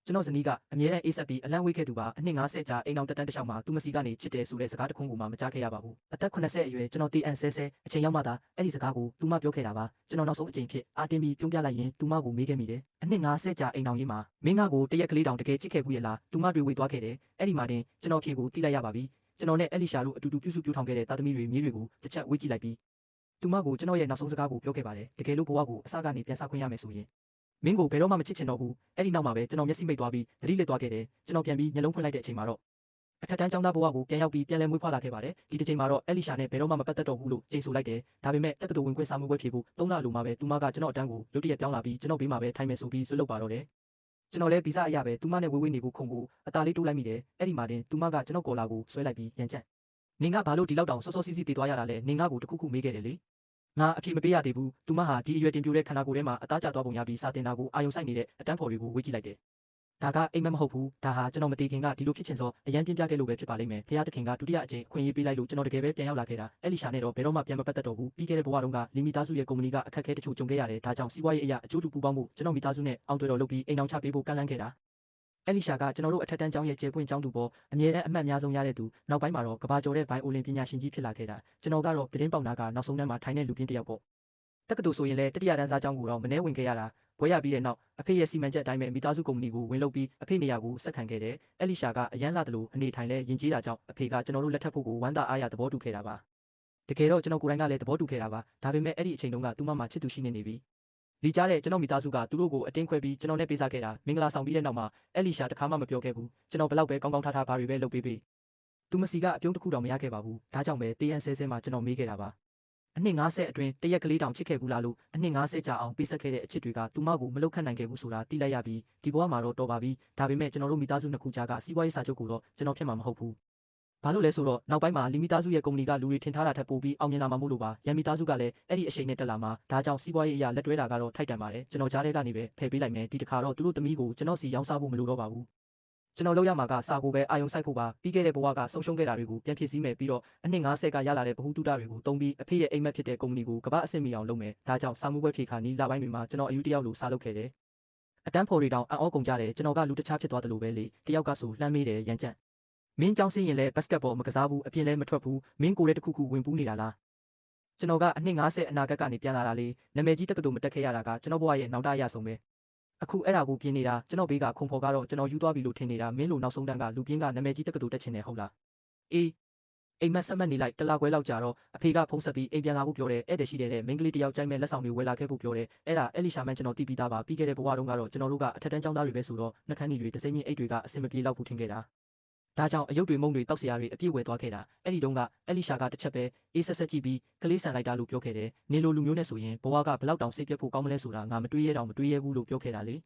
ကျွန်တော်ဇနီးကအမြဲတမ်းအေးဆက်ပြီးအလန့်ဝေးခဲ့သူပါအနှစ်90ကြာအိမ်အောင်တက်တန်းတစ်လျှောက်မှာသူမစီကနေချစ်တယ်ဆိုတဲ့စကားတစ်ခုကိုမှမကြားခဲ့ရပါဘူးအသက်80အရွယ်ကျွန်တော်တီအန်ဆဲအချိန်ရောက်မှသာအဲ့ဒီစကားကိုသူမပြောခဲ့တာပါကျွန်တော်နောက်ဆုံးအချိန်ဖြစ်အာတင်ပြီးပြုံးပြလိုက်ရင်သူမကိုမေးခဲ့မိတယ်အနှစ်90ကြာအိမ်အောင်ရေးမှာမင်းငါကိုတရက်ကလေးတောင်တကယ်ချစ်ခဲ့ဘူးရဲ့လားသူမတွေဝေသွားခဲ့တယ်အဲ့ဒီမှာတင်ကျွန်တော်ဖြေကိုတိလိုက်ရပါပြီကျွန်တော်နဲ့အလီရှာတို့အတူတူပြုစုပြောင်းထောင်ခဲ့တဲ့တာသမီတွေမြေးတွေကိုတစ်ချက်ဝေးကြည့်လိုက်ပြီးသူမကိုကျွန်တော်ရဲ့နောက်ဆုံးစကားကိုပြောခဲ့ပါတယ်တကယ်လို့ဘဝကိုအစကနေပြန်စခွင့်ရမယ်ဆိုရင်မင်းကိုဘယ်တော့မှမချစ်ချင်တော့ဘူးအဲ့ဒီနောက်မှာပဲကျွန်တော်မျက်စိမိတ်သွားပြီးသတိလစ်သွားခဲ့တယ်ကျွန်တော်ပြန်ပြီးမျက်လုံးဖွင့်လိုက်တဲ့အချိန်မှာတော့အထက်တန်းကျောင်းသားဘဝကိုပြန်ရောက်ပြီးပြန်လဲမွေးဖွားလာခဲ့ပါတယ်ဒီတစ်ချိန်မှာတော့အလီရှာနဲ့ဘယ်တော့မှမပတ်သက်တော့ဘူးလို့ကြိမ်ဆိုလိုက်တယ်ဒါပေမဲ့တက္ကသိုလ်ဝင်ခွင့်စာမေးပွဲဖြေဖို့3လလိုမှပဲသူမကကျွန်တော်အတန်းကိုရုတ်တရက်ပြောင်းလာပြီးကျွန်တော်ဘေးမှာပဲထိုင်မယ်ဆိုပြီးဆွတ်လုပ်ပါတော့တယ်ကျွန်တော်လည်းဗီဇအရာပဲသူမနဲ့ဝေးဝေးနေဖို့ခုံကိုအသားလေးတိုးလိုက်မိတယ်အဲ့ဒီမှာတင်သူမကကျွန်တော်ကော်လာကိုဆွဲလိုက်ပြီးရန်ချက်နင်ကဘာလို့ဒီလောက်တောင်စောစောစီးစီးတည်သွားရတာလဲနင်ကကိုတခုခုမေးခဲ့တယ်လေငါအဖြစ်မပေးရသေးဘူးသူမဟာဒီအရွယ်တင်ပြိုတဲ့ခန္ဓာကိုယ်ထဲမှာအသားကျသွားပုံရပြီးစာတင်တာကိုအာယုံဆိုင်နေတဲ့အတန်းဖော်တွေကိုဝေ့ကြည့်လိုက်တယ်ဒါကအိမ်မက်မဟုတ်ဘူးဒါဟာကျွန်တော်မတည်ခင်ကဒီလိုဖြစ်ချင်စောအရန်ပြင်းပြခဲ့လို့ပဲဖြစ်ပါလိမ့်မယ်ဖခင်တခင်ကဒုတိယအကြိမ်အခွင့်အရေးပေးလိုက်လို့ကျွန်တော်တကယ်ပဲပြန်ရောက်လာခဲ့တာအဲ့လီရှာနဲ့တော့ဘယ်တော့မှပြန်မပတ်သက်တော့ဘူးပြီးခဲ့တဲ့ဘဝတုန်းကလီမီသားစုရဲ့ကုမ္ပဏီကအခက်အခဲတချို့ကြုံခဲ့ရတယ်ဒါကြောင့်စီးပွားရေးအရာအကျိုးတူပူးပေါင်းမှုကျွန်တော်မိသားစုနဲ့အောင်တွေ့တော်လုပ်ပြီးအိမ်အောင်ချပေးဖို့ကန့်လန့်ခဲ့တာအဲ့လီရှာကကျွန်တော်တို့အထက်တန်းကျောင်းရဲ့ကျေပွင့်ကျောင်းသူပေါ်အမြဲတမ်းအမှတ်အများဆုံးရတဲ့သူနောက်ပိုင်းမှာတော့ကဘာကျော်တဲ့ဘိုင်အိုလင်ပညာရှင်ကြီးဖြစ်လာခဲ့တာကျွန်တော်ကတော့ပြတင်းပေါက်နာကနောက်ဆုံးတန်းမှာထိုင်တဲ့လူပြင်းတစ်ယောက်ပေါ့တက္ကသိုလ်ဆိုရင်လည်းတတိယတန်းစားကျောင်းကိုတော့မနှဲဝင်ခဲ့ရတာဘွဲရပြီးတဲ့နောက်အဖေရဲ့စီမံချက်အတိုင်းပဲမိသားစုကုမ္ပဏီကိုဝင်လုပ်ပြီးအဖေနေရာကိုဆက်ခံခဲ့တယ်။အဲ့လီရှာကအရန်လာတယ်လို့အနေထိုင်လဲယဉ်ကျေးတာကြောင့်အဖေကကျွန်တော်တို့လက်ထပ်ဖို့ကိုဝမ်းသာအားရသဘောတူခဲ့တာပါ။တကယ်တော့ကျွန်တော်ကိုယ်တိုင်ကလည်းသဘောတူခဲ့တာပါ။ဒါပေမဲ့အဲ့ဒီအချိန်တုန်းကသူမမှချစ်သူရှိနေပြီ။လီကြားတဲ့ကျွန်တော်မိသားစုကသူတို့ကိုအတင်းခွဲပြီးကျွန်တော်နဲ့ပေးစားခဲ့တာမင်္ဂလာဆောင်ပြီးတဲ့နောက်မှာအဲ့လီရှာတခါမှမပြောခဲ့ဘူး။ကျွန်တော်ဘလောက်ပဲကောင်းကောင်းထားဘာတွေပဲလုပ်ပေးပေး။သူမစီကအပြုံးတစ်ခုတောင်မရခဲ့ပါဘူး။ဒါကြောင့်ပဲတေးရန်ဆဲမှကျွန်တော်မေးခဲ့တာပါ။အနှစ်90အတွင်းတရက်ကလေးတောင်ချစ်ခဲ့ဘူးလားလို့အနှစ်90ကြာအောင်ပေးဆက်ခဲ့တဲ့အချစ်တွေကသူမကိုမလုတ်ခတ်နိုင်ခဲ့ဘူးဆိုတာသိလိုက်ရပြီးဒီဘဝမှာတော့တော်ပါပြီဒါပေမဲ့ကျွန်တော်တို့မိသားစုနှစ်ခုကြားကစီးပွားရေးစာချုပ်ကိုတော့ကျွန်တော်ဖြစ်မှာမဟုတ်ဘူးဘာလို့လဲဆိုတော့နောက်ပိုင်းမှာလီမီသားစုရဲ့ကုမ္ပဏီကလူတွေထင်ထားတာထက်ပိုပြီးအောင်မြင်လာမှာမို့လို့ပါရန်မီသားစုကလည်းအဲ့ဒီအရှိန်နဲ့တက်လာမှာဒါကြောင့်စီးပွားရေးအရာလက်တွဲတာကတော့ထိုက်တန်ပါတယ်ကျွန်တော်ကြားထဲကနေပဲဖယ်ပေးလိုက်မယ်ဒီတစ်ခါတော့သူတို့သမီးကိုကျွန်တော်စီရောင်းစားဖို့မလိုတော့ပါဘူးကျွန်တော်လုပ်ရမှာကစာကိုပဲအာယုံစိုက်ဖို့ပါပြီးခဲ့တဲ့ဘဝကဆုံးရှုံးခဲ့တာတွေကိုပြန်ဖြည့်ဆည်းမယ်ပြီးတော့အနှစ်90ကရလာတဲ့ဗဟုသုတတွေကိုတုံးပြီးအဖေရဲ့အိမ်မက်ဖြစ်တဲ့ကုမ္ပဏီကိုကမ္ဘာအဆင့်မီအောင်လုပ်မယ်ဒါကြောင့်စာမှုပွဲဖြေခါနီးလပိုင်းတွေမှာကျွန်တော်အယူတယောက်လိုစာလုပ်ခဲ့တယ်အတန်းဖော်တွေတောင်အံ့ဩကုန်ကြတယ်ကျွန်တော်ကလူတခြားဖြစ်သွားတယ်လို့ပဲလေတယောက်ကဆိုလှမ်းမေးတယ်ရန်ကြက်မင်းကြောင်းစင်းရင်လဲဘတ်စကတ်ဘောမကစားဘူးအပြင်လဲမထွက်ဘူးမင်းကိုယ်လည်းတစ်ခုခုဝင်ပူးနေတာလားကျွန်တော်ကအနှစ်90အနာဂတ်ကနေပြန်လာတာလေနာမည်ကြီးတက္ကသိုလ်မတက်ခဲ့ရတာကကျွန်တော်ဘဝရဲ့နောက်တရဆုံးပဲအခုအဲ့ဒါကိုပြင်းနေတာကျွန်တော်ဘေးကခုံဖော်ကတော့ကျွန်တော်ယူသွားပြီလို့ထင်နေတာမင်းလိုနောက်ဆုံးတန်းကလူပြင်းကနာမည်ကြီးတက္ကသိုလ်တက်ချင်တယ်ဟုတ်လားအေးအိမ်မက်ဆက်မက်နေလိုက်တလားခွဲလောက်ကြာတော့အဖေကဖုန်းဆက်ပြီးအိမ်ပြန်လာဖို့ပြောတယ်ဧည့်သည်ရှိတဲ့မိန်းကလေးတယောက်ကြိုက်မဲ့လက်ဆောင်တွေဝယ်လာခဲ့ဖို့ပြောတယ်အဲ့ဒါအဲ့လီရှာမန်ကျွန်တော်တီးပြီးသားပါပြီးခဲ့တဲ့ဘဝတုန်းကတော့ကျွန်တော်တို့ကအထက်တန်းကျောင်းသားတွေပဲဆိုတော့နှက်ခမ်းတွေတစိမ့်မြင့်အိတ်တွေကအဆင်မပြေတော့ဘူးထင်ခဲ့တာဒါကြောင့်အယုတ်တွေမုံတွေတောက်စရာတွေအပြည့်ဝယ်သွားခဲ့တာအဲ့ဒီတုန်းကအလီရှာကတစ်ချက်ပဲအေးဆက်ဆက်ကြည့်ပြီးကလေးဆန်လိုက်တာလို့ပြောခဲ့တယ်နေလိုလူမျိုးနဲ့ဆိုရင်ဘဝကဘလောက်တောင်စိတ်ပြတ်ဖို့ကောင်းမလဲဆိုတာငါမတွေးရတော့မတွေးရဘူးလို့ပြောခဲ့တာလေ